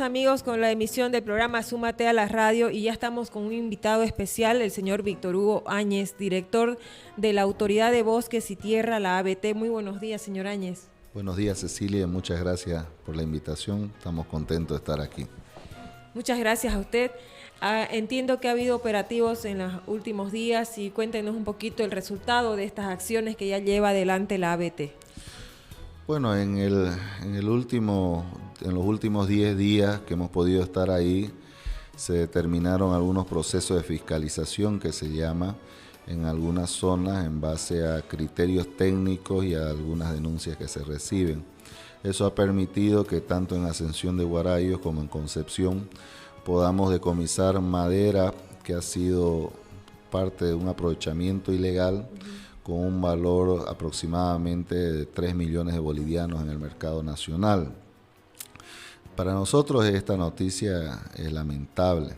Amigos, con la emisión del programa Súmate a la Radio, y ya estamos con un invitado especial, el señor Víctor Hugo Áñez, director de la Autoridad de Bosques y Tierra, la ABT. Muy buenos días, señor Áñez. Buenos días, Cecilia, muchas gracias por la invitación, estamos contentos de estar aquí. Muchas gracias a usted. Entiendo que ha habido operativos en los últimos días, y cuéntenos un poquito el resultado de estas acciones que ya lleva adelante la ABT. Bueno, en los últimos 10 días que hemos podido estar ahí, se determinaron algunos procesos de fiscalización que se llama en algunas zonas en base a criterios técnicos y a algunas denuncias que se reciben. Eso ha permitido que tanto en Ascensión de Guarayos como en Concepción podamos decomisar madera que ha sido parte de un aprovechamiento ilegal con un valor aproximadamente de 3 millones de bolivianos en el mercado nacional. Para nosotros esta noticia es lamentable.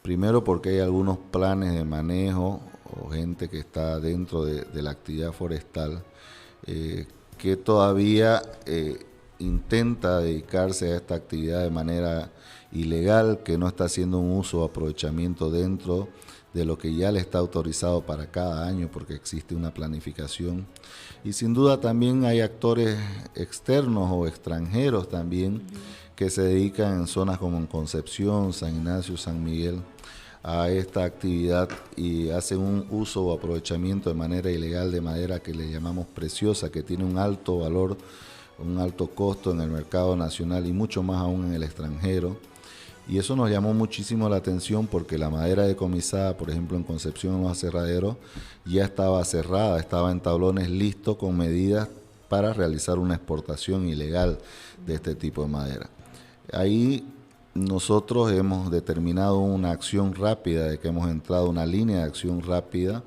Primero porque hay algunos planes de manejo o gente que está dentro de la actividad forestal que todavía intenta dedicarse a esta actividad de manera ilegal, que no está haciendo un uso o aprovechamiento dentro de lo que ya le está autorizado para cada año, porque existe una planificación. Y sin duda también hay actores externos o extranjeros también que se dedican en zonas como en Concepción, San Ignacio, San Miguel a esta actividad y hacen un uso o aprovechamiento de manera ilegal de madera que le llamamos preciosa, que tiene un alto valor, un alto costo en el mercado nacional y mucho más aún en el extranjero. Y eso nos llamó muchísimo la atención porque la madera decomisada, por ejemplo en Concepción, en los aserraderos, ya estaba cerrada, estaba en tablones listo con medidas para realizar una exportación ilegal de este tipo de madera. Ahí nosotros hemos determinado una acción rápida, de que hemos entrado una línea de acción rápida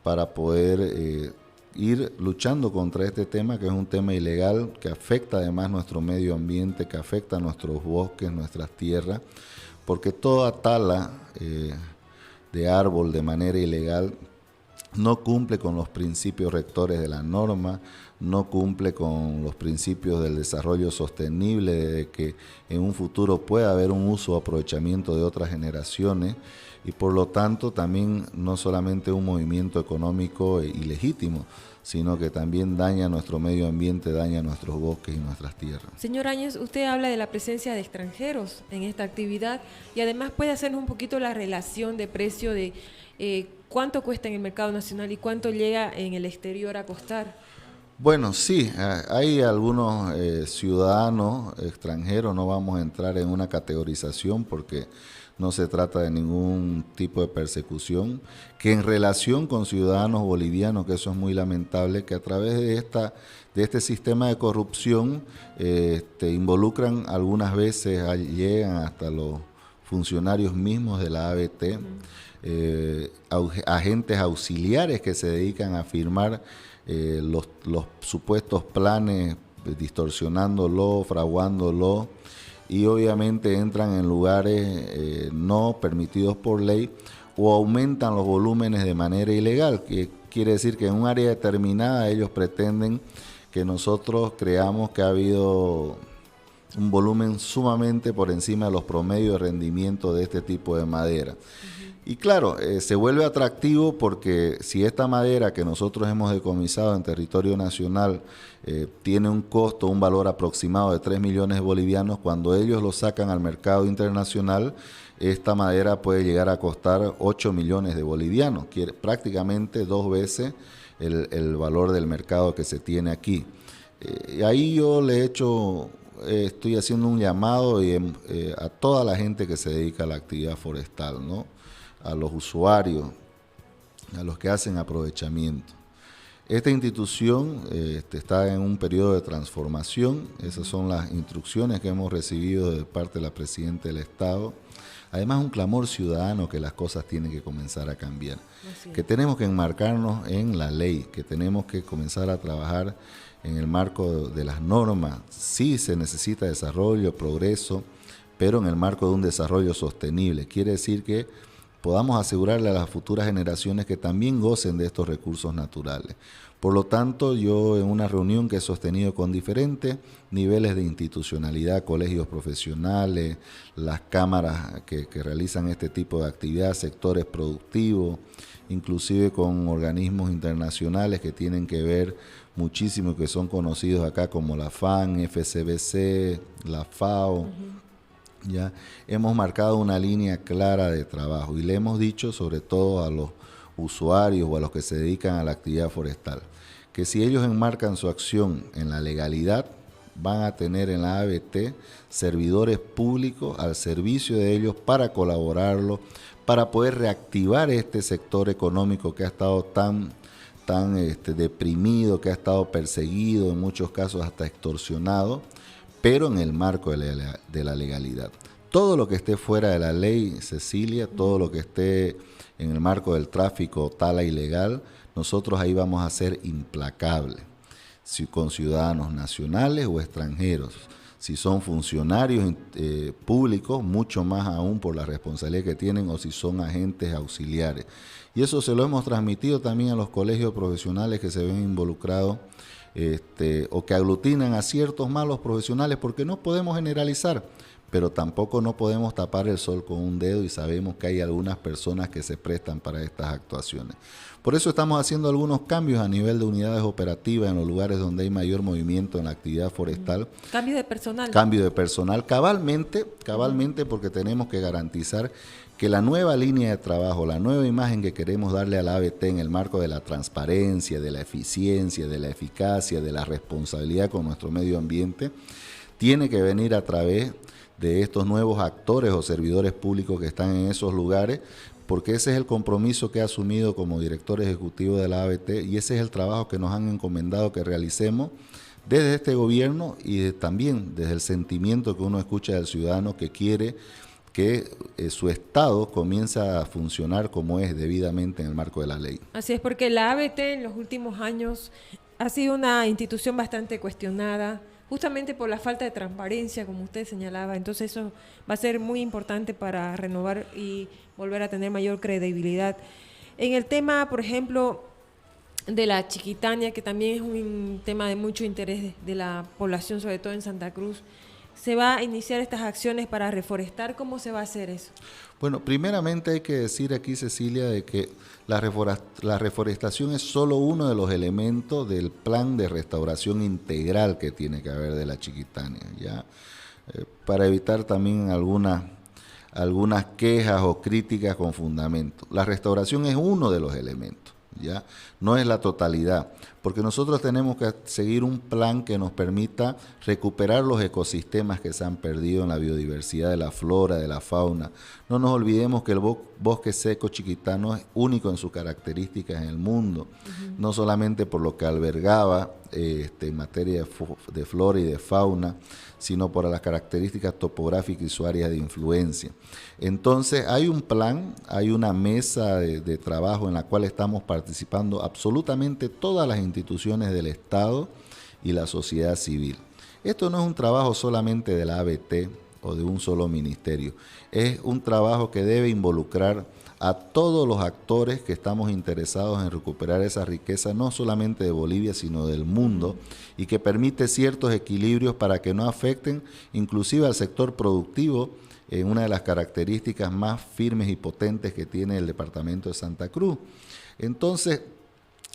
para poder ir luchando contra este tema, que es un tema ilegal, que afecta además nuestro medio ambiente, que afecta nuestros bosques, nuestras tierras, porque toda tala de árbol de manera ilegal no cumple con los principios rectores de la norma, no cumple con los principios del desarrollo sostenible, de que en un futuro pueda haber un uso o aprovechamiento de otras generaciones, y por lo tanto también no solamente un movimiento económico ilegítimo, sino que también daña nuestro medio ambiente, daña nuestros bosques y nuestras tierras. Señor Áñez, usted habla de la presencia de extranjeros en esta actividad y además puede hacernos un poquito la relación de precio de cuánto cuesta en el mercado nacional y cuánto llega en el exterior a costar. Bueno, sí, hay algunos ciudadanos extranjeros, no vamos a entrar en una categorización porque no se trata de ningún tipo de persecución, que en relación con ciudadanos bolivianos, que eso es muy lamentable, que a través de este sistema de corrupción involucran algunas veces, llegan hasta los funcionarios mismos de la ABT, agentes auxiliares que se dedican a firmar los supuestos planes, distorsionándolo, fraguándolo, y obviamente entran en lugares no permitidos por ley o aumentan los volúmenes de manera ilegal, que quiere decir que en un área determinada ellos pretenden que nosotros creamos que ha habido un volumen sumamente por encima de los promedios de rendimiento de este tipo de madera. Y claro, se vuelve atractivo porque si esta madera que nosotros hemos decomisado en territorio nacional tiene un costo, un valor aproximado de 3 millones de bolivianos, cuando ellos lo sacan al mercado internacional, esta madera puede llegar a costar 8 millones de bolivianos, prácticamente 2 veces el valor del mercado que se tiene aquí. Ahí yo estoy haciendo un llamado a toda la gente que se dedica a la actividad forestal, ¿no? A los usuarios, a los que hacen aprovechamiento. Esta institución está en un periodo de transformación, esas son las instrucciones que hemos recibido de parte de la Presidenta del Estado. Además, un clamor ciudadano que las cosas tienen que comenzar a cambiar, que tenemos que enmarcarnos en la ley, que tenemos que comenzar a trabajar en el marco de las normas. Sí se necesita desarrollo, progreso, pero en el marco de un desarrollo sostenible. Quiere decir que podamos asegurarle a las futuras generaciones que también gocen de estos recursos naturales. Por lo tanto, yo en una reunión que he sostenido con diferentes niveles de institucionalidad, colegios profesionales, las cámaras que realizan este tipo de actividad, sectores productivos, inclusive con organismos internacionales que tienen que ver muchísimo, que son conocidos acá como la FAN, FCBC, la FAO. Ya hemos marcado una línea clara de trabajo y le hemos dicho sobre todo a los usuarios o a los que se dedican a la actividad forestal, que si ellos enmarcan su acción en la legalidad, van a tener en la ABT servidores públicos al servicio de ellos para colaborarlo, para poder reactivar este sector económico que ha estado tan deprimido, que ha estado perseguido, en muchos casos hasta extorsionado, pero en el marco de la legalidad. Todo lo que esté fuera de la ley, Cecilia, todo lo que esté en el marco del tráfico tala ilegal, nosotros ahí vamos a ser implacables, con ciudadanos nacionales o extranjeros. Si son funcionarios públicos, mucho más aún por la responsabilidad que tienen, o si son agentes auxiliares. Y eso se lo hemos transmitido también a los colegios profesionales que se ven involucrados o que aglutinan a ciertos malos profesionales, porque no podemos generalizar, pero tampoco no podemos tapar el sol con un dedo y sabemos que hay algunas personas que se prestan para estas actuaciones. Por eso estamos haciendo algunos cambios a nivel de unidades operativas en los lugares donde hay mayor movimiento en la actividad forestal. Cambio de personal. Cambio de personal, cabalmente, porque tenemos que garantizar que la nueva línea de trabajo, la nueva imagen que queremos darle a la ABT en el marco de la transparencia, de la eficiencia, de la eficacia, de la responsabilidad con nuestro medio ambiente, tiene que venir a través de estos nuevos actores o servidores públicos que están en esos lugares, porque ese es el compromiso que he asumido como director ejecutivo de la ABT y ese es el trabajo que nos han encomendado que realicemos desde este gobierno y también desde el sentimiento que uno escucha del ciudadano que quiere que su Estado comience a funcionar como es debidamente en el marco de la ley. Así es, porque la ABT en los últimos años ha sido una institución bastante cuestionada, justamente por la falta de transparencia, como usted señalaba. Entonces eso va a ser muy importante para renovar y volver a tener mayor credibilidad. En el tema, por ejemplo, de la Chiquitania, que también es un tema de mucho interés de la población, sobre todo en Santa Cruz, ¿se va a iniciar estas acciones para reforestar? ¿Cómo se va a hacer eso? Bueno, primeramente hay que decir aquí, Cecilia, de que la reforestación es solo uno de los elementos del plan de restauración integral que tiene que haber de la Chiquitania, ¿ya? Para evitar también algunas quejas o críticas con fundamento. La restauración es uno de los elementos, ¿ya? No es la totalidad, porque nosotros tenemos que seguir un plan que nos permita recuperar los ecosistemas que se han perdido en la biodiversidad de la flora, de la fauna. No nos olvidemos que el bosque seco chiquitano es único en sus características en el mundo, no solamente por lo que albergaba en materia de flora y de fauna, sino por las características topográficas y su área de influencia. Entonces hay un plan, hay una mesa de trabajo en la cual estamos participando absolutamente todas las instituciones del Estado y la sociedad civil. Esto no es un trabajo solamente de la ABT o de un solo ministerio, es un trabajo que debe involucrar a todos los actores que estamos interesados en recuperar esa riqueza, no solamente de Bolivia, sino del mundo, y que permite ciertos equilibrios para que no afecten inclusive al sector productivo, en una de las características más firmes y potentes que tiene el departamento de Santa Cruz. Entonces,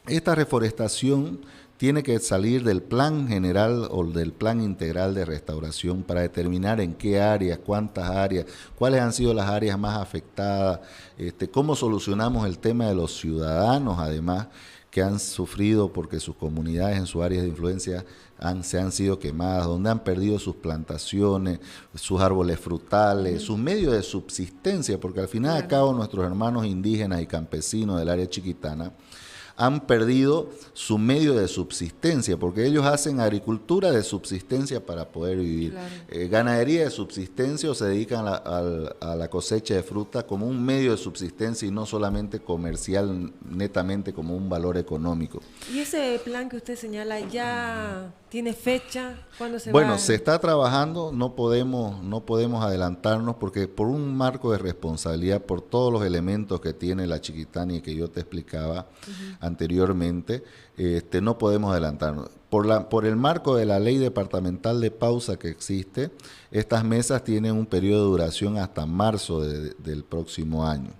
esta reforestación tiene que salir del plan general o del plan integral de restauración para determinar en qué áreas, cuántas áreas, cuáles han sido las áreas más afectadas, cómo solucionamos el tema de los ciudadanos, además, que han sufrido porque sus comunidades en sus áreas de influencia se han sido quemadas, donde han perdido sus plantaciones, sus árboles frutales, sus medios de subsistencia, porque al final y al cabo nuestros hermanos indígenas y campesinos del área chiquitana han perdido su medio de subsistencia, porque ellos hacen agricultura de subsistencia para poder vivir, Claro. Ganadería de subsistencia, o se dedican a la cosecha de fruta como un medio de subsistencia y no solamente comercial, netamente como un valor económico. ¿Y ese plan que usted señala ya tiene fecha? ¿Cuándo se Bueno, va? se está trabajando, no podemos adelantarnos porque por un marco de responsabilidad, por todos los elementos que tiene la Chiquitania que yo te explicaba anteriormente, no podemos adelantarnos. Por el marco de la ley departamental de pausa que existe, estas mesas tienen un periodo de duración hasta marzo del próximo año.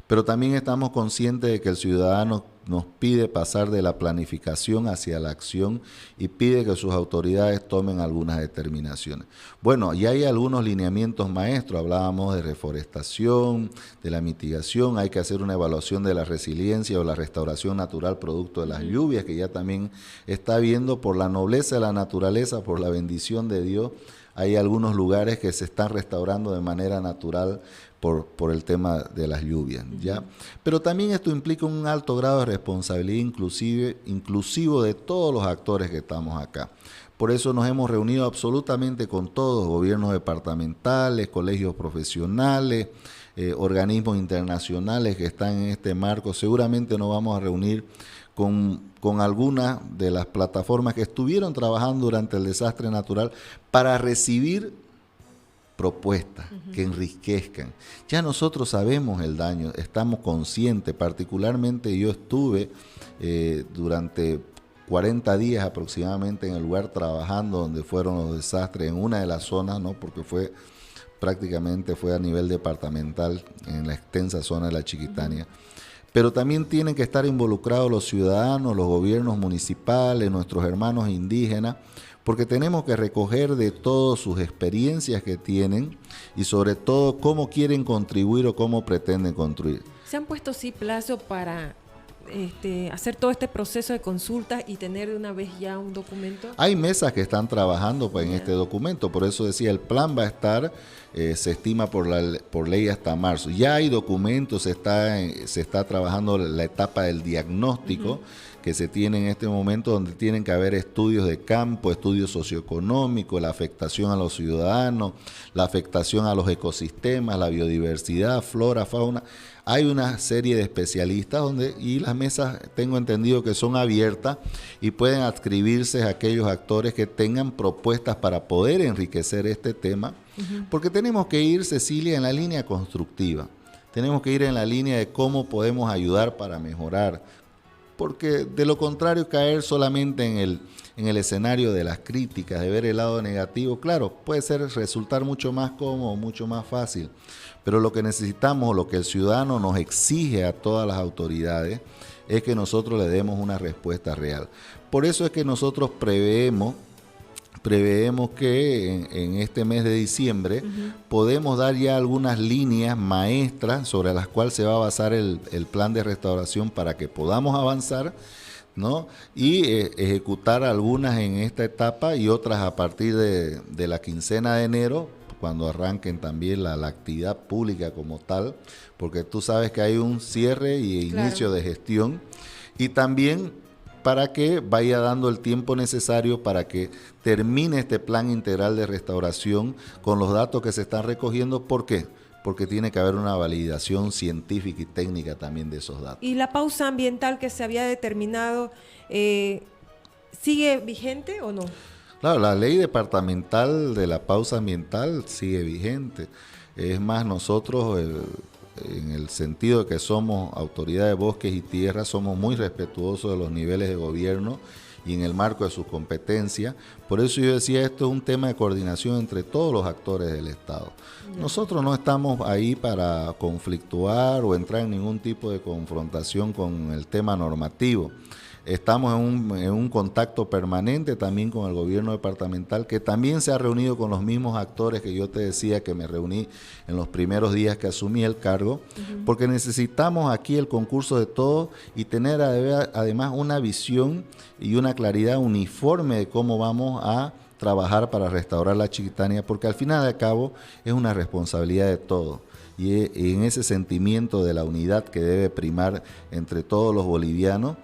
Pero también estamos conscientes de que el ciudadano nos pide pasar de la planificación hacia la acción y pide que sus autoridades tomen algunas determinaciones. Bueno, ya hay algunos lineamientos maestros, hablábamos de reforestación, de la mitigación, hay que hacer una evaluación de la resiliencia o la restauración natural producto de las lluvias, que ya también está viendo por la nobleza de la naturaleza, por la bendición de Dios. Hay algunos lugares que se están restaurando de manera natural por el tema de las lluvias, ¿ya? Pero también esto implica un alto grado de responsabilidad inclusivo de todos los actores que estamos acá. Por eso nos hemos reunido absolutamente con todos, gobiernos departamentales, colegios profesionales, organismos internacionales que están en este marco. Seguramente nos vamos a reunir con algunas de las plataformas que estuvieron trabajando durante el desastre natural para recibir propuestas que enriquezcan. Ya nosotros sabemos el daño, estamos conscientes, particularmente yo estuve durante 40 días aproximadamente en el lugar trabajando donde fueron los desastres, en una de las zonas, ¿no? Porque prácticamente fue a nivel departamental, en la extensa zona de la Chiquitania. Pero también tienen que estar involucrados los ciudadanos, los gobiernos municipales, nuestros hermanos indígenas, porque tenemos que recoger de todas sus experiencias que tienen y sobre todo cómo quieren contribuir o cómo pretenden construir. ¿Se han puesto sí plazo para hacer todo este proceso de consultas y tener de una vez ya un documento? Hay mesas que están trabajando en este documento, por eso decía, el plan va a estar, se estima por ley hasta marzo. Ya hay documentos, se está trabajando la etapa del diagnóstico que se tiene en este momento, donde tienen que haber estudios de campo, estudios socioeconómicos, la afectación a los ciudadanos, la afectación a los ecosistemas, la biodiversidad, flora, fauna. Hay una serie de especialistas y las mesas tengo entendido que son abiertas y pueden adscribirse a aquellos actores que tengan propuestas para poder enriquecer este tema, porque tenemos que ir, Cecilia, en la línea constructiva. Tenemos que ir en la línea de cómo podemos ayudar para mejorar, porque de lo contrario caer solamente en el escenario de las críticas, de ver el lado negativo, claro, puede resultar mucho más cómodo, mucho más fácil, pero lo que necesitamos, lo que el ciudadano nos exige a todas las autoridades, es que nosotros le demos una respuesta real. Por eso es que nosotros preveemos que en este mes de diciembre podemos dar ya algunas líneas maestras sobre las cuales se va a basar el plan de restauración para que podamos avanzar, ¿no? Y ejecutar algunas en esta etapa y otras a partir de la quincena de enero, cuando arranquen también la actividad pública como tal, porque tú sabes que hay un cierre y inicio de gestión, y también para que vaya dando el tiempo necesario para que termine este plan integral de restauración con los datos que se están recogiendo. ¿Por qué? Porque tiene que haber una validación científica y técnica también de esos datos. ¿Y la pausa ambiental que se había determinado sigue vigente o no? Claro, la ley departamental de la pausa ambiental sigue vigente. Es más, nosotros, en el sentido de que somos autoridad de bosques y tierras, somos muy respetuosos de los niveles de gobierno y en el marco de sus competencias. Por eso yo decía, esto es un tema de coordinación entre todos los actores del Estado. Nosotros no estamos ahí para conflictuar o entrar en ningún tipo de confrontación con el tema normativo. Estamos en un contacto permanente también con el gobierno departamental, que también se ha reunido con los mismos actores que yo te decía que me reuní en los primeros días que asumí el cargo, porque necesitamos aquí el concurso de todos y tener además una visión y una claridad uniforme de cómo vamos a trabajar para restaurar la Chiquitania, porque al final de cabo es una responsabilidad de todos. Y en ese sentimiento de la unidad que debe primar entre todos los bolivianos,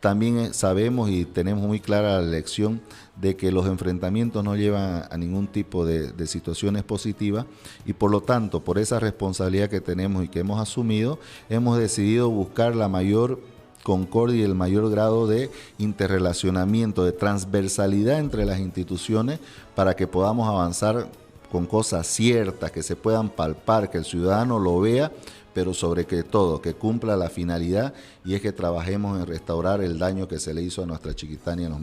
también sabemos y tenemos muy clara la lección de que los enfrentamientos no llevan a ningún tipo de situaciones positivas y por lo tanto, por esa responsabilidad que tenemos y que hemos asumido, hemos decidido buscar la mayor concordia y el mayor grado de interrelacionamiento, de transversalidad entre las instituciones para que podamos avanzar con cosas ciertas, que se puedan palpar, que el ciudadano lo vea, pero sobre que todo, que cumpla la finalidad y es que trabajemos en restaurar el daño que se le hizo a nuestra Chiquitania en los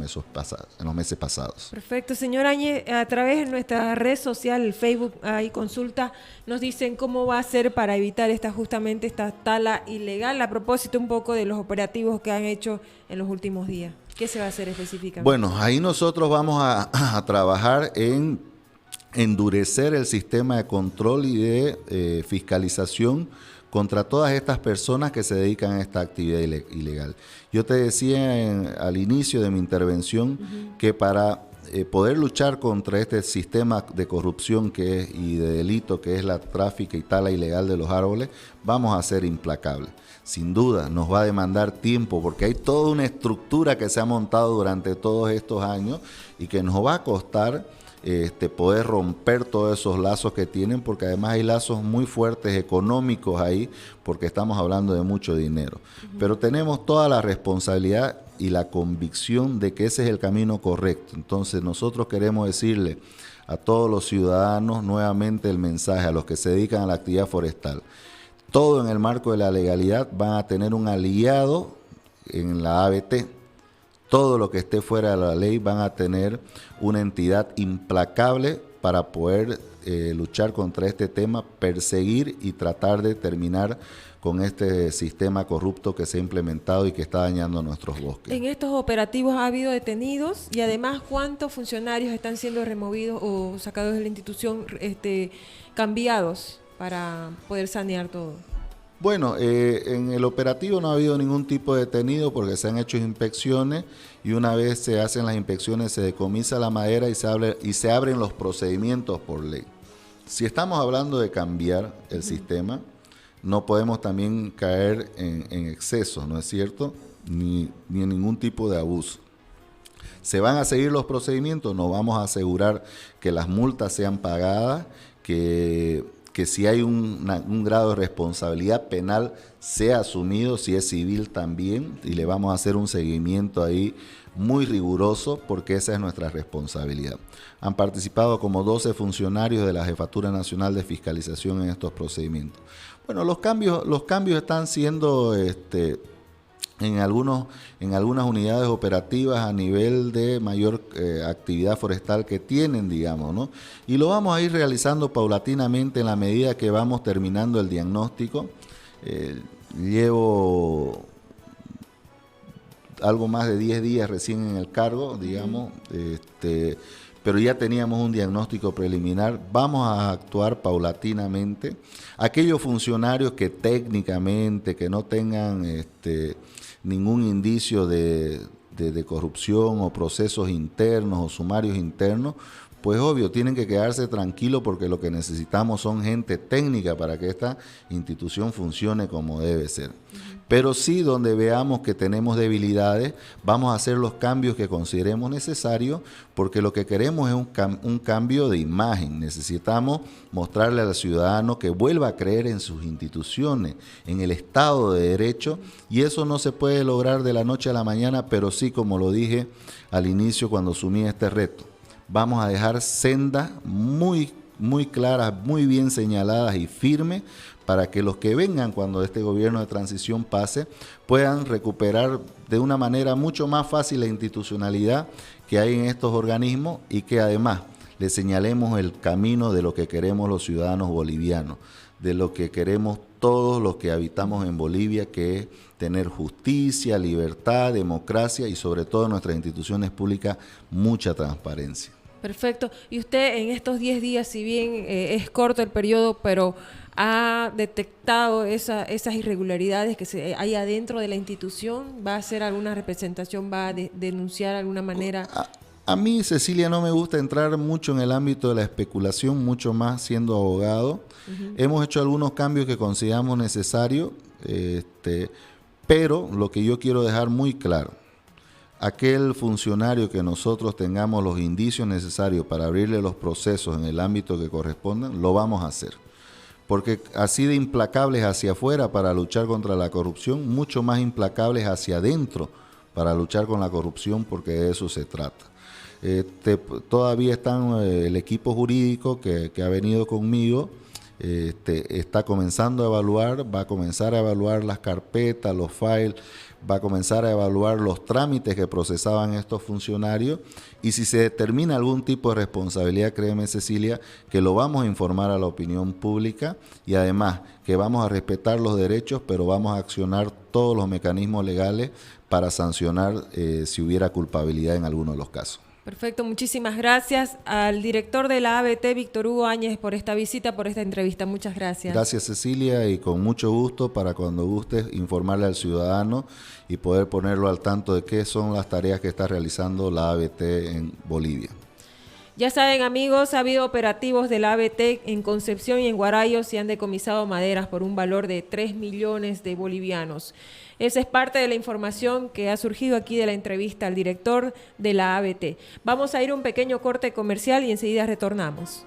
meses pasados. Perfecto, señor Áñez, a través de nuestra red social, el Facebook, hay consulta, nos dicen cómo va a ser para evitar justamente esta tala ilegal, a propósito un poco de los operativos que han hecho en los últimos días. ¿Qué se va a hacer específicamente? Bueno, ahí nosotros vamos a trabajar en endurecer el sistema de control y de fiscalización contra todas estas personas que se dedican a esta actividad ilegal. Yo te decía al inicio de mi intervención que para poder luchar contra este sistema de corrupción y de delito que es la tráfico y tala ilegal de los árboles, vamos a ser implacables. Sin duda nos va a demandar tiempo porque hay toda una estructura que se ha montado durante todos estos años y que nos va a costar poder romper todos esos lazos que tienen, porque además hay lazos muy fuertes económicos ahí, porque estamos hablando de mucho dinero. Pero tenemos toda la responsabilidad y la convicción de que ese es el camino correcto. Entonces nosotros queremos decirle a todos los ciudadanos nuevamente el mensaje, a los que se dedican a la actividad forestal, todo en el marco de la legalidad van a tener un aliado en la ABT. Todo lo que esté fuera de la ley van a tener una entidad implacable para poder luchar contra este tema, perseguir y tratar de terminar con este sistema corrupto que se ha implementado y que está dañando nuestros bosques. En estos operativos ha habido detenidos y además ¿cuántos funcionarios están siendo removidos o sacados de la institución, cambiados para poder sanear todo? Bueno, en el operativo no ha habido ningún tipo de detenido porque se han hecho inspecciones y una vez se hacen las inspecciones se decomisa la madera y se abren los procedimientos por ley. Si estamos hablando de cambiar el sistema, no podemos también caer en exceso, ¿no es cierto? Ni en ningún tipo de abuso. ¿Se van a seguir los procedimientos? Nos vamos a asegurar que las multas sean pagadas, que si hay un grado de responsabilidad penal sea asumido, si es civil también, y le vamos a hacer un seguimiento ahí muy riguroso porque esa es nuestra responsabilidad. Han participado como 12 funcionarios de la Jefatura Nacional de Fiscalización en estos procedimientos. Bueno, los cambios están siendo en algunas unidades operativas a nivel de mayor actividad forestal que tienen, digamos, ¿no? Y lo vamos a ir realizando paulatinamente en la medida que vamos terminando el diagnóstico. Llevo algo más de 10 días recién en el cargo, digamos, pero ya teníamos un diagnóstico preliminar. Vamos a actuar paulatinamente. Aquellos funcionarios que técnicamente, que no tengan ningún indicio de corrupción o procesos internos o sumarios internos, pues obvio, tienen que quedarse tranquilos porque lo que necesitamos son gente técnica para que esta institución funcione como debe ser. Pero sí, donde veamos que tenemos debilidades, vamos a hacer los cambios que consideremos necesarios, porque lo que queremos es un cambio de imagen. Necesitamos mostrarle al ciudadano que vuelva a creer en sus instituciones, en el Estado de Derecho, y eso no se puede lograr de la noche a la mañana, pero sí, como lo dije al inicio cuando asumí este reto, vamos a dejar sendas muy claras, muy bien señaladas y firmes para que los que vengan cuando este gobierno de transición pase puedan recuperar de una manera mucho más fácil la institucionalidad que hay en estos organismos y que además le señalemos el camino de lo que queremos los ciudadanos bolivianos, de lo que queremos todos los que habitamos en Bolivia, que es tener justicia, libertad, democracia y sobre todo en nuestras instituciones públicas mucha transparencia. Perfecto. Y usted en estos 10 días, si bien es corto el periodo, pero ha detectado esas irregularidades que hay adentro de la institución, ¿va a hacer alguna representación, va a denunciar de alguna manera? A mí, Cecilia, no me gusta entrar mucho en el ámbito de la especulación, mucho más siendo abogado. Hemos hecho algunos cambios que consideramos necesarios, pero lo que yo quiero dejar muy claro, aquel funcionario que nosotros tengamos los indicios necesarios para abrirle los procesos en el ámbito que correspondan, lo vamos a hacer. Porque así de implacables hacia afuera para luchar contra la corrupción, mucho más implacables hacia adentro para luchar con la corrupción, porque de eso se trata. Todavía están el equipo jurídico que ha venido conmigo, está comenzando a evaluar, va a comenzar a evaluar las carpetas, los files, va a comenzar a evaluar los trámites que procesaban estos funcionarios, y si se determina algún tipo de responsabilidad, créeme, Cecilia, que lo vamos a informar a la opinión pública, y además que vamos a respetar los derechos, pero vamos a accionar todos los mecanismos legales para sancionar si hubiera culpabilidad en alguno de los casos. Perfecto, muchísimas gracias al director de la ABT, Víctor Hugo Áñez, por esta visita, por esta entrevista. Muchas gracias. Gracias, Cecilia, y con mucho gusto para cuando gustes informarle al ciudadano y poder ponerlo al tanto de qué son las tareas que está realizando la ABT en Bolivia. Ya saben, amigos, ha habido operativos de la ABT en Concepción y en Guarayo. Se han decomisado maderas por un valor de 3 millones de bolivianos. Esa es parte de la información que ha surgido aquí de la entrevista al director de la ABT. Vamos a ir a un pequeño corte comercial y enseguida retornamos.